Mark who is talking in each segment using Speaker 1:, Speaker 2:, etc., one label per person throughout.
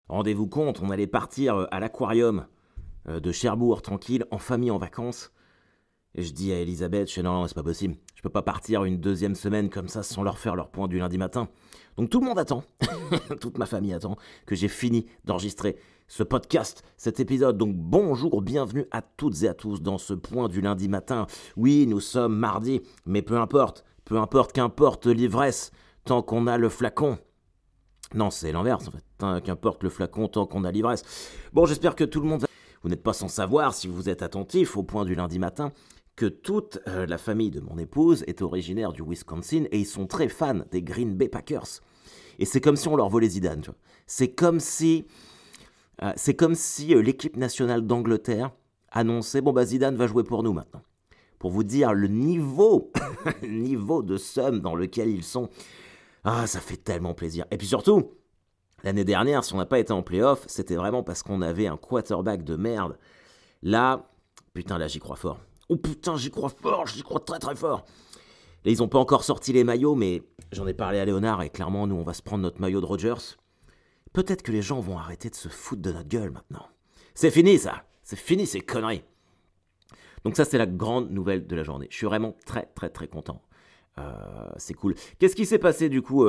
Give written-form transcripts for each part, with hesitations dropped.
Speaker 1: Rendez-vous compte, on allait partir à l'aquarium de Cherbourg, tranquille, en famille, en vacances. Et je dis à Elisabeth, je dis non, c'est pas possible. Je peux pas partir une deuxième semaine comme ça sans leur faire leur point du lundi matin. Donc tout le monde attend, toute ma famille attend que j'ai fini d'enregistrer ce podcast, cet épisode. Donc bonjour, bienvenue à toutes et à tous dans ce point du lundi matin. Oui, nous sommes mardi, mais peu importe, qu'importe l'ivresse, tant qu'on a le flacon. Non, c'est l'inverse en fait. Qu'importe le flacon tant qu'on a l'ivresse. Bon, j'espère que tout le monde va... Vous n'êtes pas sans savoir, si vous êtes attentif au point du lundi matin, que toute la famille de mon épouse est originaire du Wisconsin et ils sont très fans des Green Bay Packers. Et c'est comme si on leur volait Zidane, tu vois. C'est comme si l'équipe nationale d'Angleterre annonçait, bon bah Zidane va jouer pour nous maintenant. Pour vous dire le niveau, le niveau de somme dans lequel ils sont. Ah, ça fait tellement plaisir. Et puis surtout, l'année dernière, si on n'a pas été en playoff, c'était vraiment parce qu'on avait un quarterback de merde. Là, putain, là j'y crois fort. Oh putain, j'y crois fort, j'y crois très très fort. Là, ils n'ont pas encore sorti les maillots, mais j'en ai parlé à Léonard et clairement, nous, on va se prendre notre maillot de Rodgers. Peut-être que les gens vont arrêter de se foutre de notre gueule maintenant. C'est fini ça, c'est fini ces conneries. Donc ça, c'est la grande nouvelle de la journée. Je suis vraiment très très très content. C'est cool. Qu'est-ce qui s'est passé du coup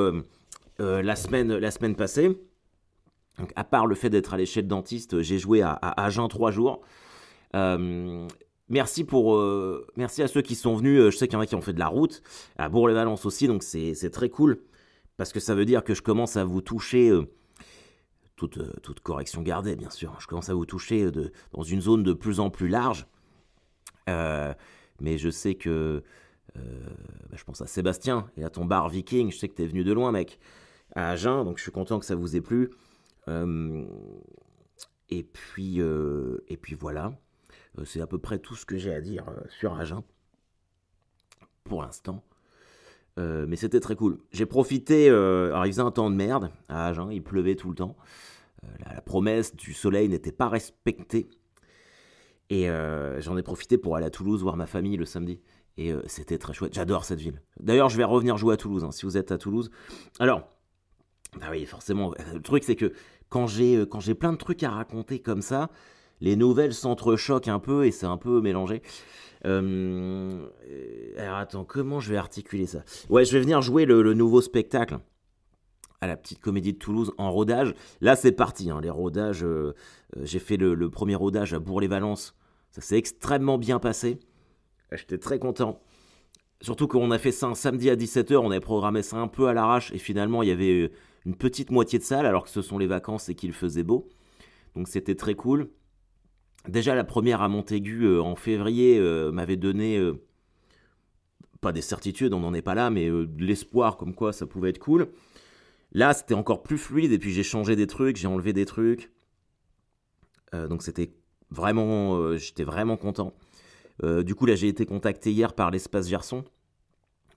Speaker 1: la semaine passée? Donc, à part le fait d'être allé chez le dentiste, j'ai joué à Agen 3 jours. Merci à ceux qui sont venus. Je sais qu'il y en a qui ont fait de la route à Bourg-les-Valences aussi, donc c'est très cool parce que ça veut dire que je commence à vous toucher. Toute correction gardée, bien sûr. Je commence à vous toucher dans une zone de plus en plus large. Mais je sais que je pense à Sébastien et à ton bar Viking. Je sais que t'es venu de loin, mec, à Agen, donc je suis content que ça vous ait plu. Et puis voilà. C'est à peu près tout ce que j'ai à dire sur Agen pour l'instant. Mais c'était très cool. J'ai profité. Alors, il faisait un temps de merde à Agen, il pleuvait tout le temps. La promesse du soleil n'était pas respectée. Et j'en ai profité pour aller à Toulouse voir ma famille le samedi. Et c'était très chouette. J'adore cette ville. D'ailleurs, je vais revenir jouer à Toulouse, hein, si vous êtes à Toulouse. Alors, bah oui, forcément. Le truc, c'est que quand j'ai plein de trucs à raconter comme ça, les nouvelles s'entrechoquent un peu et c'est un peu mélangé. Alors attends, comment je vais articuler ça? Ouais, je vais venir jouer le nouveau spectacle à la petite comédie de Toulouse en rodage. Là, c'est parti, hein, les rodages. J'ai fait le premier rodage à Bourg-les-Valences. Ça s'est extrêmement bien passé. J'étais très content. Surtout qu'on a fait ça un samedi à 17h, on avait programmé ça un peu à l'arrache, et finalement il y avait une petite moitié de salle, alors que ce sont les vacances et qu'il faisait beau. Donc c'était très cool. Déjà la première à Montaigu en février m'avait donné, pas des certitudes, on n'en est pas là, mais de l'espoir comme quoi ça pouvait être cool. Là c'était encore plus fluide, et puis j'ai changé des trucs, j'ai enlevé des trucs. Donc c'était vraiment, j'étais vraiment content. Du coup, là, j'ai été contacté hier par l'Espace Gerson.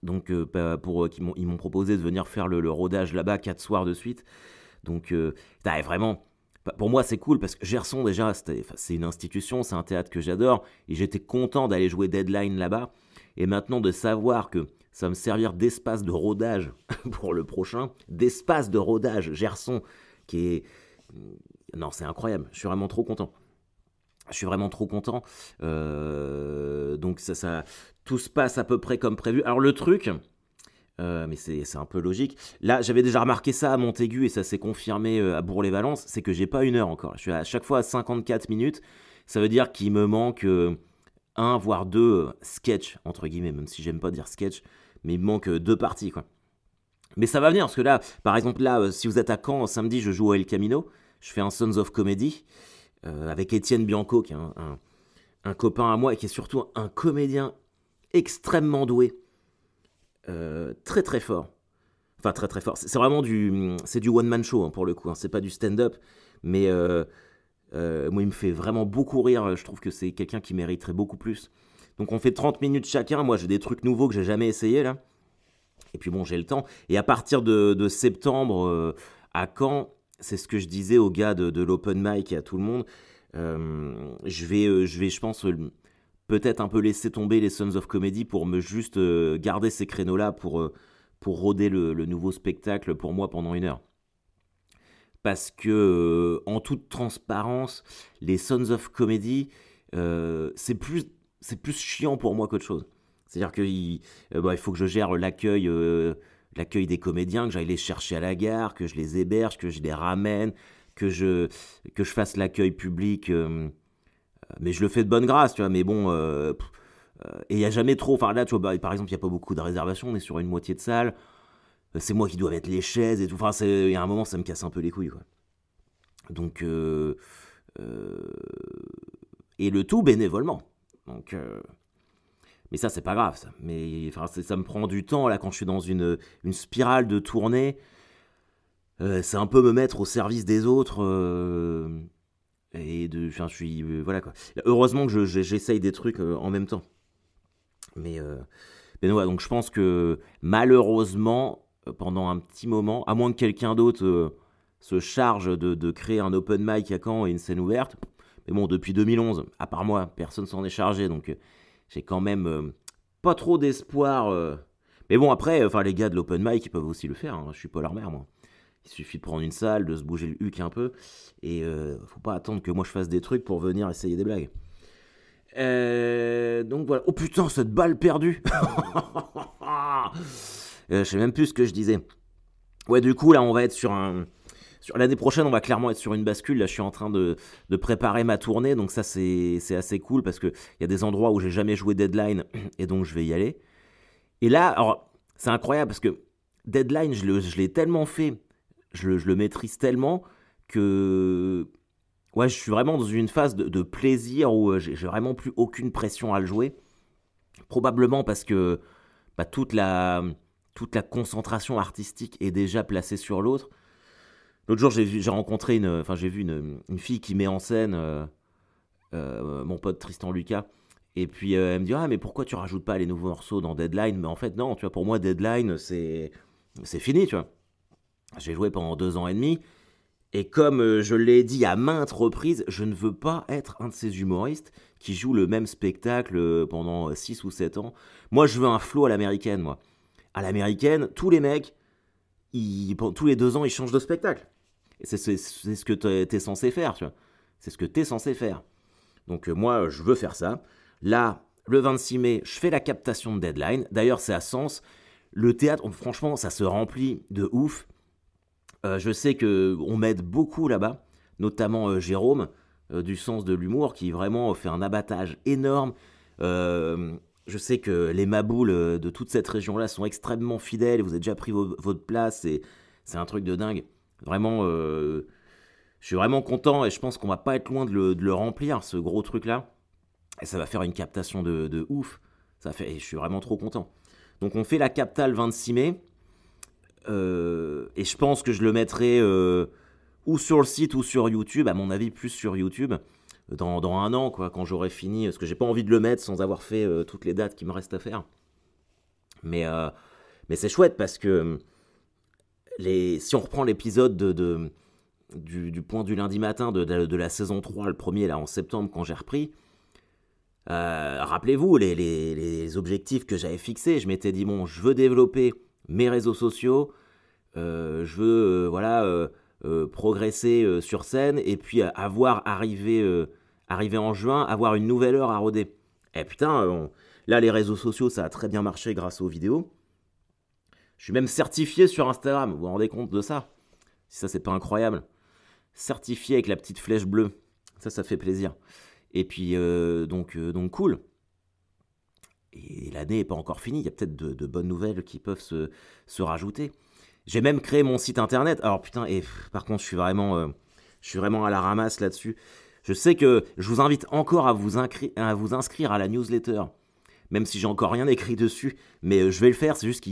Speaker 1: Donc, ils m'ont proposé de venir faire le rodage là-bas 4 soirs de suite. Donc, vraiment, pour moi, c'est cool parce que Gerson, déjà, c'est une institution, c'est un théâtre que j'adore. Et j'étais content d'aller jouer Deadline là-bas. Et maintenant, de savoir que ça va me servir d'espace de rodage pour le prochain, d'espace de rodage Gerson, qui est. Non, c'est incroyable. Je suis vraiment trop content. Je suis vraiment trop content. Donc tout se passe à peu près comme prévu. Alors le truc, mais c'est un peu logique. Là, j'avais déjà remarqué ça à Montaigu et ça s'est confirmé à Bourg-les-Valences, c'est que j'ai pas une heure encore. Je suis à chaque fois à 54 minutes. Ça veut dire qu'il me manque un voire deux sketchs entre guillemets, même si j'aime pas dire sketch, mais il me manque deux parties quoi. Mais ça va venir parce que là, par exemple là, si vous êtes à Caen samedi, je joue au El Camino. Je fais un Sons of Comedy. Avec Étienne Bianco, qui est un copain à moi et qui est surtout un comédien extrêmement doué, très très fort. Enfin très très fort. C'est vraiment du one man show hein, pour le coup. Hein. C'est pas du stand-up, mais moi il me fait vraiment beaucoup rire. Je trouve que c'est quelqu'un qui mériterait beaucoup plus. Donc on fait 30 minutes chacun. Moi j'ai des trucs nouveaux que j'ai jamais essayé là. Et puis bon j'ai le temps. Et à partir de septembre à Caen. C'est ce que je disais aux gars de l'open mic et à tout le monde. Je vais, je pense, peut-être un peu laisser tomber les Sons of Comedy pour me juste garder ces créneaux-là pour roder le nouveau spectacle pour moi pendant une heure. parce que, en toute transparence, les Sons of Comedy, c'est plus chiant pour moi qu'autre chose. C'est-à-dire qu'il faut que je gère l'accueil des comédiens, que j'aille les chercher à la gare, que je les héberge, que je les ramène, que je fasse l'accueil public. Mais je le fais de bonne grâce, tu vois. Mais bon, et il n'y a jamais trop. Enfin là, tu vois, par exemple, il n'y a pas beaucoup de réservations, on est sur une moitié de salle. C'est moi qui dois mettre les chaises et tout. Enfin, il y a un moment, ça me casse un peu les couilles, quoi. Donc, euh, et le tout bénévolement. Donc, mais ça, c'est pas grave, ça. Mais enfin, ça me prend du temps, là, quand je suis dans une spirale de tournée. C'est un peu me mettre au service des autres. Enfin, je suis. Voilà, quoi. Heureusement que j'essaye des trucs en même temps. Mais, euh, mais ouais, donc je pense que malheureusement, pendant un petit moment, à moins que quelqu'un d'autre se charge de créer un open mic à Caen et une scène ouverte, mais bon, depuis 2011, à part moi, personne s'en est chargé, donc j'ai quand même pas trop d'espoir. Mais bon, après, enfin, les gars de l'open mic, ils peuvent aussi le faire, hein. Je suis pas leur mère, moi. Il suffit de prendre une salle, de se bouger le huc un peu, et faut pas attendre que moi je fasse des trucs pour venir essayer des blagues. Donc voilà. Oh putain, cette balle perdue. Je sais même plus ce que je disais. Ouais, du coup, là, on va être l'année prochaine, on va clairement être sur une bascule. Là, je suis en train de préparer ma tournée. Donc ça, c'est assez cool parce qu'il y a des endroits où j'ai jamais joué Deadline et donc je vais y aller. Et là, alors, c'est incroyable parce que Deadline, je l'ai tellement fait, je le maîtrise tellement que ouais, je suis vraiment dans une phase de plaisir où j'ai vraiment plus aucune pression à le jouer. Probablement parce que bah, toute la concentration artistique est déjà placée sur l'autre. L'autre jour, j'ai vu une fille qui met en scène mon pote Tristan Lucas. Et puis elle me dit, ah mais pourquoi tu rajoutes pas les nouveaux morceaux dans Deadline? Mais en fait non, tu vois, pour moi Deadline c'est fini, tu vois. J'ai joué pendant 2 ans et demi. Et comme je l'ai dit à maintes reprises, je ne veux pas être un de ces humoristes qui jouent le même spectacle pendant 6 ou 7 ans. Moi, je veux un flow à l'américaine, moi. À l'américaine, tous les mecs, tous les 2 ans, ils changent de spectacle. Et c'est ce que t'es censé faire, tu vois. C'est ce que t'es censé faire. Donc moi, je veux faire ça. Là, le 26 mai, je fais la captation de Deadline. D'ailleurs, c'est à Sens. Le théâtre, franchement, ça se remplit de ouf. Je sais qu'on m'aide beaucoup là-bas, notamment Jérôme, du sens de l'humour, qui vraiment fait un abattage énorme. Je sais que les maboules de toute cette région-là sont extrêmement fidèles. Vous avez déjà pris votre place. C'est un truc de dingue. Vraiment, je suis vraiment content et je pense qu'on va pas être loin de le remplir, ce gros truc-là. Et ça va faire une captation de ouf. Et je suis vraiment trop content. Donc on fait la capta le 26 mai. Et je pense que je le mettrai ou sur le site ou sur YouTube, à mon avis plus sur YouTube, dans 1 an, quoi, quand j'aurai fini, parce que j'ai pas envie de le mettre sans avoir fait toutes les dates qui me restent à faire. Mais c'est chouette parce que si on reprend l'épisode du point du lundi matin de la saison 3, le premier là en septembre quand j'ai repris, rappelez-vous les objectifs que j'avais fixés. Je m'étais dit, bon, je veux développer mes réseaux sociaux, je veux progresser sur scène et puis arriver en juin, avoir une nouvelle heure à rôder. Et putain, là les réseaux sociaux ça a très bien marché grâce aux vidéos. Je suis même certifié sur Instagram, vous vous rendez compte de ça? Si ça c'est pas incroyable. Certifié avec la petite flèche bleue, ça fait plaisir. Et puis donc cool. Et l'année n'est pas encore finie, il y a peut-être de bonnes nouvelles qui peuvent se rajouter. J'ai même créé mon site internet. Alors putain, par contre, je suis vraiment à la ramasse là-dessus. Je sais que je vous invite encore à vous inscrire à la newsletter, même si j'ai encore rien écrit dessus. Mais je vais le faire, c'est juste que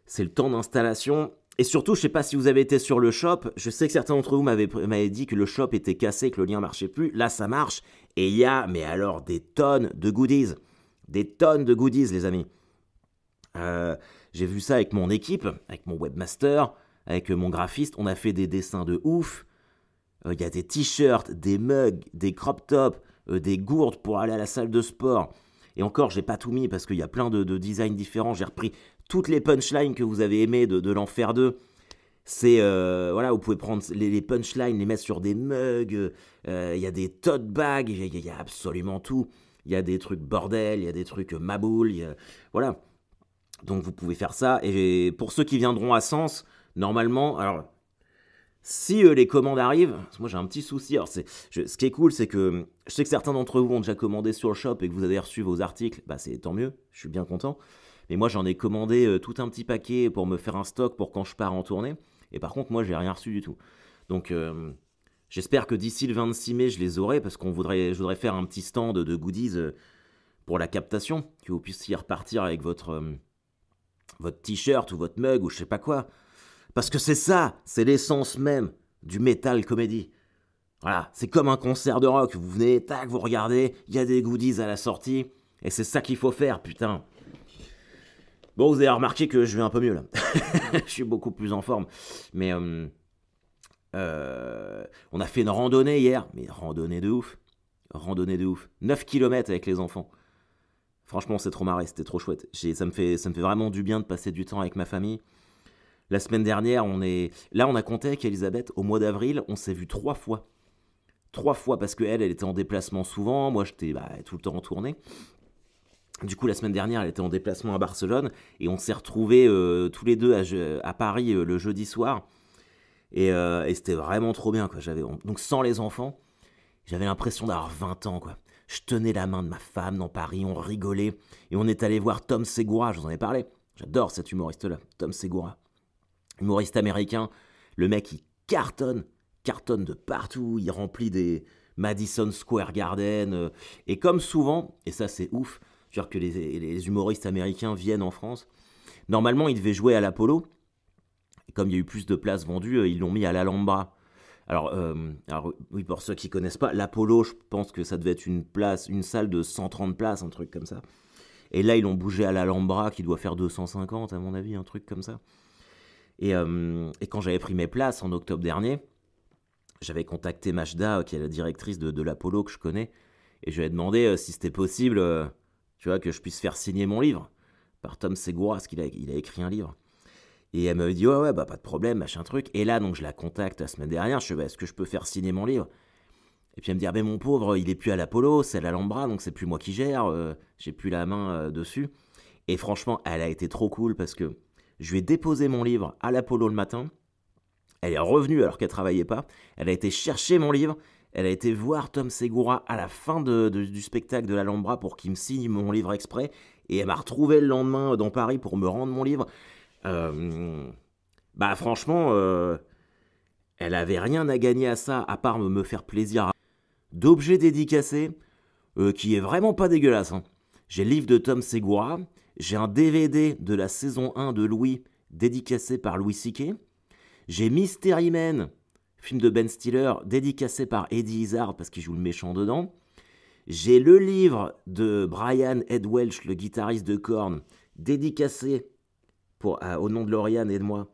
Speaker 1: c'est le temps d'installation. Et surtout, je sais pas si vous avez été sur le shop. Je sais que certains d'entre vous m'avaient dit que le shop était cassé, que le lien marchait plus. Là, ça marche. Et il y a, mais alors, des tonnes de goodies. Des tonnes de goodies, les amis. J'ai vu ça avec mon équipe, avec mon webmaster, avec mon graphiste. On a fait des dessins de ouf. Il y a des t-shirts, des mugs, des crop tops, des gourdes pour aller à la salle de sport. Et encore, j'ai pas tout mis parce qu'il y a plein de designs différents. J'ai repris toutes les punchlines que vous avez aimées de l'Enfer 2. C'est voilà, vous pouvez prendre les punchlines, les mettre sur des mugs. Il y a des tote bags, il y a absolument tout. Il y a des trucs bordel, il y a des trucs maboule, voilà. Donc vous pouvez faire ça. Et pour ceux qui viendront à Sens, normalement, alors si les commandes arrivent, parce que moi j'ai un petit souci. Alors ce qui est cool, c'est que je sais que certains d'entre vous ont déjà commandé sur le shop et que vous avez reçu vos articles. Bah c'est tant mieux, je suis bien content. Mais moi j'en ai commandé tout un petit paquet pour me faire un stock pour quand je pars en tournée. Et par contre moi j'ai rien reçu du tout. Donc j'espère que d'ici le 26 mai je les aurai parce je voudrais faire un petit stand de goodies pour la captation, que vous puissiez repartir avec votre t-shirt ou votre mug ou je sais pas quoi. Parce que c'est ça, c'est l'essence même du metal comédie. Voilà, c'est comme un concert de rock. Vous venez, tac, vous regardez, il y a des goodies à la sortie. Et c'est ça qu'il faut faire, putain. Bon, vous avez remarqué que je vais un peu mieux là. Je suis beaucoup plus en forme. Mais on a fait une randonnée hier. Mais randonnée de ouf. Randonnée de ouf. 9 km avec les enfants. Franchement, c'est trop marré, c'était trop chouette. Ça me fait vraiment du bien de passer du temps avec ma famille. La semaine dernière, on a compté avec Elisabeth, au mois d'avril, on s'est vu 3 fois. 3 fois parce qu'elle était en déplacement souvent, moi j'étais tout le temps en tournée. Du coup, la semaine dernière, elle était en déplacement à Barcelone et on s'est retrouvés tous les deux à Paris le jeudi soir. Et c'était vraiment trop bien, quoi. Donc sans les enfants, j'avais l'impression d'avoir 20 ans, quoi. Je tenais la main de ma femme dans Paris, on rigolait. Et on est allé voir Tom Segura, je vous en ai parlé. J'adore cet humoriste-là, Tom Segura. Humoriste américain. Le mec, il cartonne de partout. Il remplit des Madison Square Garden. Et comme souvent, et ça c'est ouf, genre que les humoristes américains viennent en France. Normalement, il devait jouer à l'Apollo. Et comme il y a eu plus de places vendues, ils l'ont mis à l'Alhambra. Alors, oui, pour ceux qui connaissent pas, l'Apollo, je pense que ça devait être une salle de 130 places, un truc comme ça. Et là, ils l'ont bougé à l'Alhambra, qui doit faire 250, à mon avis, un truc comme ça. Et quand j'avais pris mes places en octobre dernier, j'avais contacté Majda, qui est la directrice de l'Apollo que je connais, et je lui ai demandé si c'était possible, tu vois, que je puisse faire signer mon livre par Tom Segura, parce qu'il a écrit un livre. Et elle m'avait dit, ouais, bah pas de problème, machin truc. Et là, donc, je la contacte la semaine dernière. Je dis, est-ce que je peux faire signer mon livre? Et puis elle me dit, ah ben mon pauvre, il est plus à l'Apollo, c'est à l'Alhambra, donc c'est plus moi qui gère, j'ai plus la main dessus. Et franchement, elle a été trop cool parce que je lui ai déposé mon livre à l'Apollo le matin. Elle est revenue alors qu'elle travaillait pas. Elle a été chercher mon livre. Elle a été voir Tom Segura à la fin du spectacle de l'Alhambra pour qu'il me signe mon livre exprès. Et elle m'a retrouvé le lendemain dans Paris pour me rendre mon livre. Bah franchement, elle avait rien à gagner à ça à part me faire plaisir. D'objets dédicacés, qui est vraiment pas dégueulasse. Hein. J'ai le livre de Tom Segura, j'ai un DVD de la saison 1 de Louis, dédicacé par Louis C.K. J'ai Mystery Man, film de Ben Stiller, dédicacé par Eddie Izzard parce qu'il joue le méchant dedans. J'ai le livre de Brian Ed Welch, le guitariste de Korn, dédicacé au nom de Lauriane et de moi.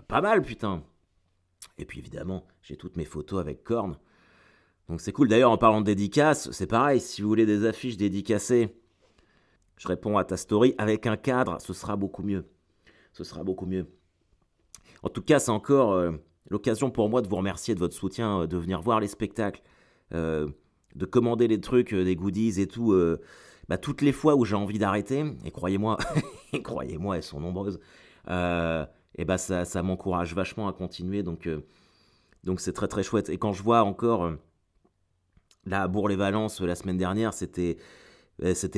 Speaker 1: Pas mal, putain. Et puis évidemment, j'ai toutes mes photos avec Korn. Donc c'est cool. D'ailleurs, en parlant de dédicaces, c'est pareil. Si vous voulez des affiches dédicacées, je réponds à ta story avec un cadre. Ce sera beaucoup mieux. Ce sera beaucoup mieux. En tout cas, c'est encore l'occasion pour moi de vous remercier de votre soutien, de venir voir les spectacles, de commander les trucs, des goodies et tout. Toutes les fois où j'ai envie d'arrêter, et croyez-moi, elles sont nombreuses, ça m'encourage vachement à continuer. Donc c'est très très chouette. Et quand je vois encore, là à Bourg-les-Valences, la semaine dernière, c'était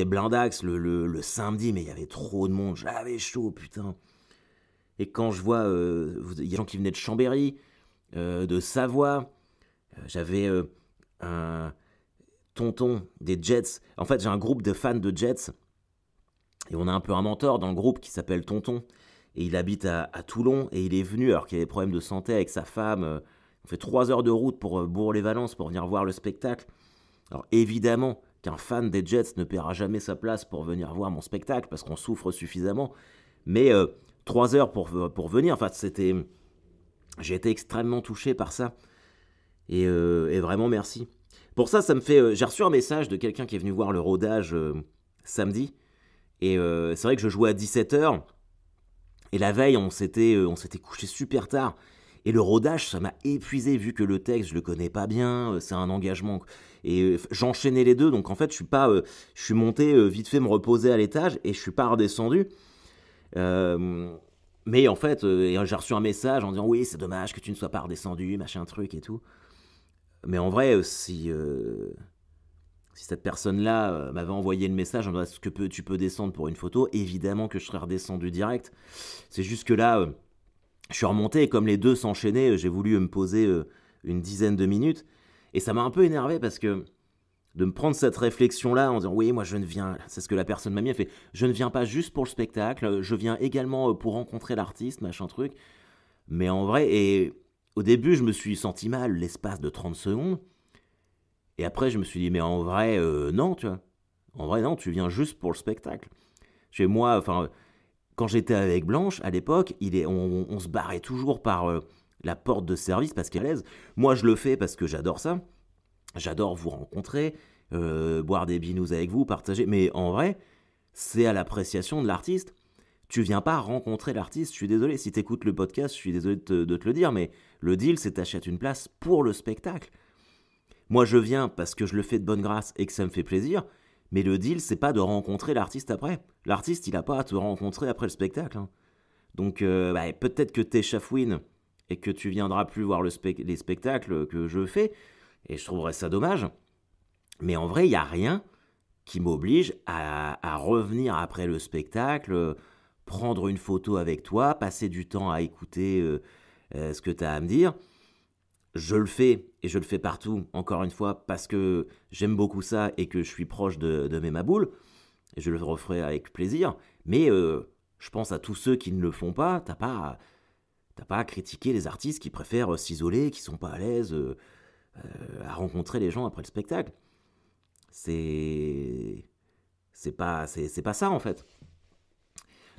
Speaker 1: blindax le samedi, mais il y avait trop de monde. J'avais chaud, putain. Et quand je vois, il y a des gens qui venaient de Chambéry, de Savoie, j'avais un tonton des Jets. En fait, j'ai un groupe de fans de Jets. Et on a un peu un mentor dans le groupe qui s'appelle Tonton. Et il habite à Toulon. Et il est venu alors qu'il avait des problèmes de santé avec sa femme. On fait 3 heures de route pour Bourg-les-Valences pour venir voir le spectacle. Alors évidemment qu'un fan des Jets ne paiera jamais sa place pour venir voir mon spectacle parce qu'on souffre suffisamment. Mais 3 heures pour venir, enfin j'ai été extrêmement touché par ça. Et vraiment merci. Pour ça, ça me fait... j'ai reçu un message de quelqu'un qui est venu voir le rodage samedi. Et c'est vrai que je jouais à 17h. Et la veille, on s'était couché super tard. Et le rodage, ça m'a épuisé vu que le texte, je le connais pas bien, c'est un engagement. Et j'enchaînais les deux, donc en fait, je suis monté vite fait me reposer à l'étage et je suis pas redescendu. Euh, mais en fait, j'ai reçu un message en disant oui, c'est dommage que tu ne sois pas redescendu, machin truc et tout. Mais en vrai, si cette personne-là m'avait envoyé le message en disant est-ce que tu peux descendre pour une photo, évidemment que je serais redescendu direct. C'est juste que là, je suis remonté et comme les deux s'enchaînaient, j'ai voulu me poser une dizaine de minutes. Et ça m'a un peu énervé parce que de me prendre cette réflexion-là en disant oui, moi je ne viens, c'est ce que la personne m'a mis, elle fait je ne viens pas juste pour le spectacle, je viens également pour rencontrer l'artiste, machin truc. Mais en vrai, et au début, je me suis senti mal l'espace de 30 secondes. Et après, je me suis dit, mais en vrai, non, tu vois. En vrai, non, tu viens juste pour le spectacle. Chez moi, enfin, quand j'étais avec Blanche, à l'époque, on se barrait toujours par la porte de service parce qu'elle est à l'aise. Moi, je le fais parce que j'adore ça. J'adore vous rencontrer, boire des binous avec vous, partager. Mais en vrai, c'est à l'appréciation de l'artiste. Tu viens pas rencontrer l'artiste, je suis désolé. Si tu écoutes le podcast, je suis désolé de te le dire, mais le deal, c'est t'achètes une place pour le spectacle. Moi, je viens parce que je le fais de bonne grâce et que ça me fait plaisir, mais le deal, c'est pas de rencontrer l'artiste après. L'artiste, il a pas à te rencontrer après le spectacle, hein. Donc, peut-être que t'es chafouine et que tu viendras plus voir les spectacles que je fais, et je trouverais ça dommage. Mais en vrai, il n'y a rien qui m'oblige à revenir après le spectacle, prendre une photo avec toi, passer du temps à écouter ce que tu as à me dire. Je le fais, et je le fais partout, encore une fois, parce que j'aime beaucoup ça et que je suis proche de mes maboules, et je le referai avec plaisir, mais je pense à tous ceux qui ne le font pas, t'as pas à critiquer les artistes qui préfèrent s'isoler, qui sont pas à l'aise à rencontrer les gens après le spectacle. C'est c'est pas ça en fait.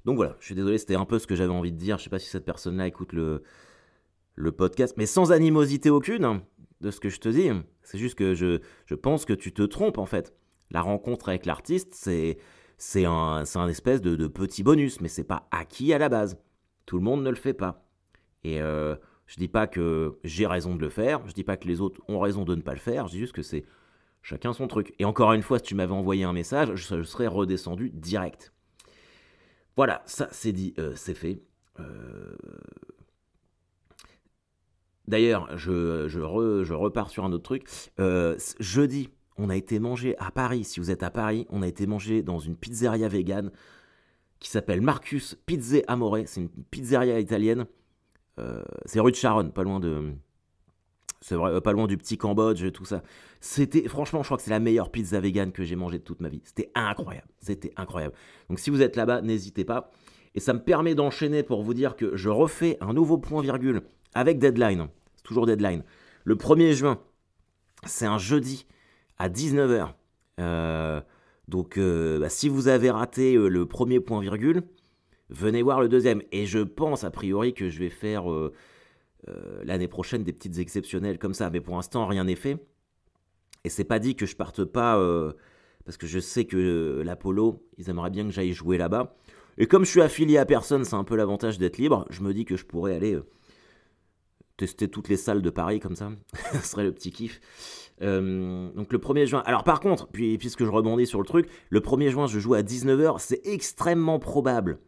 Speaker 1: Donc voilà, je suis désolé, c'était un peu ce que j'avais envie de dire. Je sais pas si cette personne-là écoute le podcast, mais sans animosité aucune hein, de ce que je te dis. C'est juste que je pense que tu te trompes en fait. La rencontre avec l'artiste, c'est un espèce de petit bonus, mais c'est pas acquis à la base. Tout le monde ne le fait pas. Et je dis pas que j'ai raison de le faire, je dis pas que les autres ont raison de ne pas le faire, je dis juste que c'est chacun son truc. Et encore une fois, si tu m'avais envoyé un message, je serais redescendu direct. Voilà, ça c'est dit, c'est fait. Euh, D'ailleurs, je repars sur un autre truc. Jeudi, on a été manger à Paris. Si vous êtes à Paris, on a été manger dans une pizzeria végane qui s'appelle Marcus Pizze Amore. C'est une pizzeria italienne. C'est rue de Charonne, pas loin de. C'est vrai, pas loin du petit Cambodge, tout ça. C'était, franchement, je crois que c'est la meilleure pizza végane que j'ai mangée de toute ma vie. C'était incroyable. C'était incroyable. Donc, si vous êtes là-bas, n'hésitez pas. Et ça me permet d'enchaîner pour vous dire que je refais un nouveau point-virgule avec deadline. C'est toujours deadline. Le 1er juin, c'est un jeudi à 19h. Si vous avez raté le premier point-virgule, venez voir le deuxième. Et je pense, a priori, que je vais faire l'année prochaine des petites exceptionnelles comme ça. Mais pour l'instant, rien n'est fait. Et c'est pas dit que je parte pas, parce que je sais que l'Apollo, ils aimeraient bien que j'aille jouer là-bas. Et comme je suis affilié à personne, c'est un peu l'avantage d'être libre, je me dis que je pourrais aller tester toutes les salles de Paris comme ça. Ce serait le petit kiff. Donc le 1er juin. Alors par contre, puisque je rebondis sur le truc, le 1er juin, je joue à 19h. C'est extrêmement probable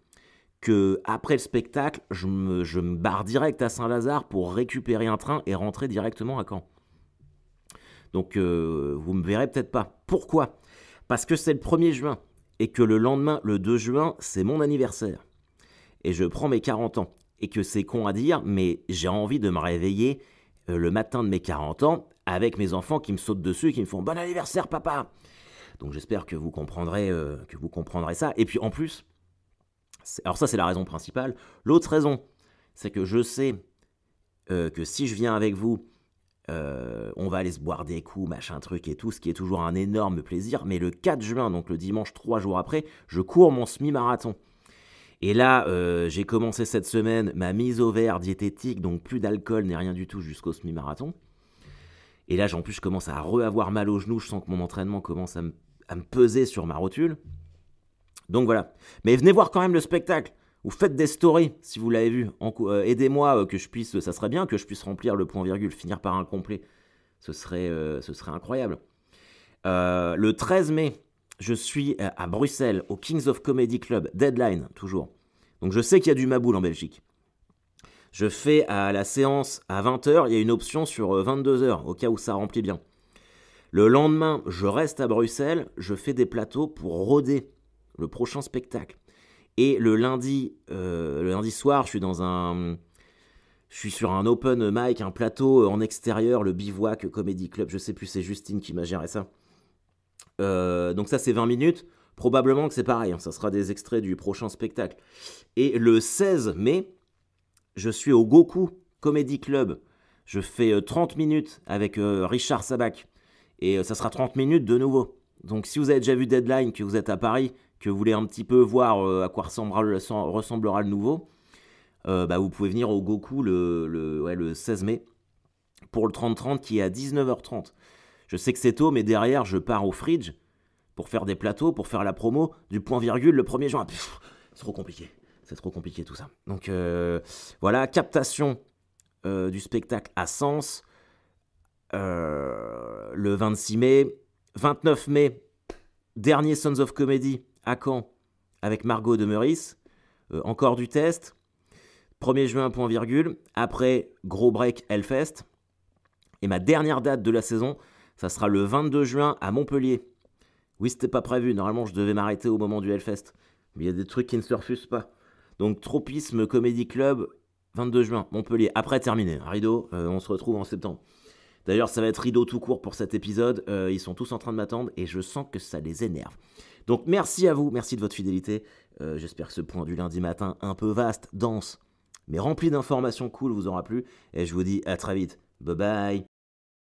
Speaker 1: que après le spectacle, je me barre direct à Saint-Lazare pour récupérer un train et rentrer directement à Caen. Donc vous me verrez peut-être pas. Pourquoi ? Parce que c'est le 1er juin et que le lendemain, le 2 juin, c'est mon anniversaire. Et je prends mes 40 ans. Et que c'est con à dire, mais j'ai envie de me réveiller le matin de mes 40 ans avec mes enfants qui me sautent dessus et qui me font « Bon anniversaire, papa !» Donc j'espère que vous comprendrez ça. Et puis en plus, alors ça c'est la raison principale. L'autre raison, c'est que je sais que si je viens avec vous, on va aller se boire des coups, machin truc et tout, ce qui est toujours un énorme plaisir. Mais le 4 juin, donc le dimanche 3 jours après, je cours mon semi-marathon. Et là, j'ai commencé cette semaine ma mise au vert diététique, donc plus d'alcool ni rien du tout jusqu'au semi-marathon. Et là, en plus, je commence à avoir mal aux genoux, je sens que mon entraînement commence à me peser sur ma rotule. Donc voilà. Mais venez voir quand même le spectacle. Ou faites des stories, si vous l'avez vu. Aidez-moi, que je puisse, ça serait bien que je puisse remplir le point virgule, finir par un complet. Ce serait incroyable. Le 13 mai, je suis à Bruxelles, au Kings of Comedy Club, Deadline, toujours. Donc je sais qu'il y a du Maboul en Belgique. Je fais à la séance à 20h, il y a une option sur 22h, au cas où ça remplit bien. Le lendemain, je reste à Bruxelles, je fais des plateaux pour roder le prochain spectacle. Et le lundi soir, je suis sur un open mic, un plateau en extérieur, le Bivouac Comedy Club, je sais plus, c'est Justine qui m'a géré ça. Donc ça, c'est 20 minutes. Probablement que c'est pareil, hein, ça sera des extraits du prochain spectacle. Et le 16 mai, je suis au Goku Comedy Club. Je fais 30 minutes avec Richard Sabac. Et ça sera 30 minutes de nouveau. Donc si vous avez déjà vu Deadline, que vous êtes à Paris, que vous voulez un petit peu voir à quoi ressemblera le nouveau, vous pouvez venir au Goku le 16 mai pour le 30-30 qui est à 19h30. Je sais que c'est tôt, mais derrière, je pars au Fridge pour faire des plateaux, pour faire la promo du point virgule le 1er juin. C'est trop compliqué. C'est trop compliqué tout ça. Donc voilà, captation du spectacle à Sens le 26 mai. 29 mai, dernier Sons of Comedy à Caen avec Margot de Meurice. Encore du test. 1er juin, point virgule. Après, gros break Hellfest. Et ma dernière date de la saison, ça sera le 22 juin à Montpellier. Oui, c'était pas prévu. Normalement, je devais m'arrêter au moment du Hellfest. Mais il y a des trucs qui ne se refusent pas. Donc, Tropisme Comedy Club, 22 juin, Montpellier. Après, terminé. Rideau, on se retrouve en septembre. D'ailleurs, ça va être rideau tout court pour cet épisode. Ils sont tous en train de m'attendre et je sens que ça les énerve. Donc, merci à vous. Merci de votre fidélité. J'espère que ce point du lundi matin, un peu vaste, dense, mais rempli d'informations cool, vous aura plu. Et je vous dis à très vite. Bye bye.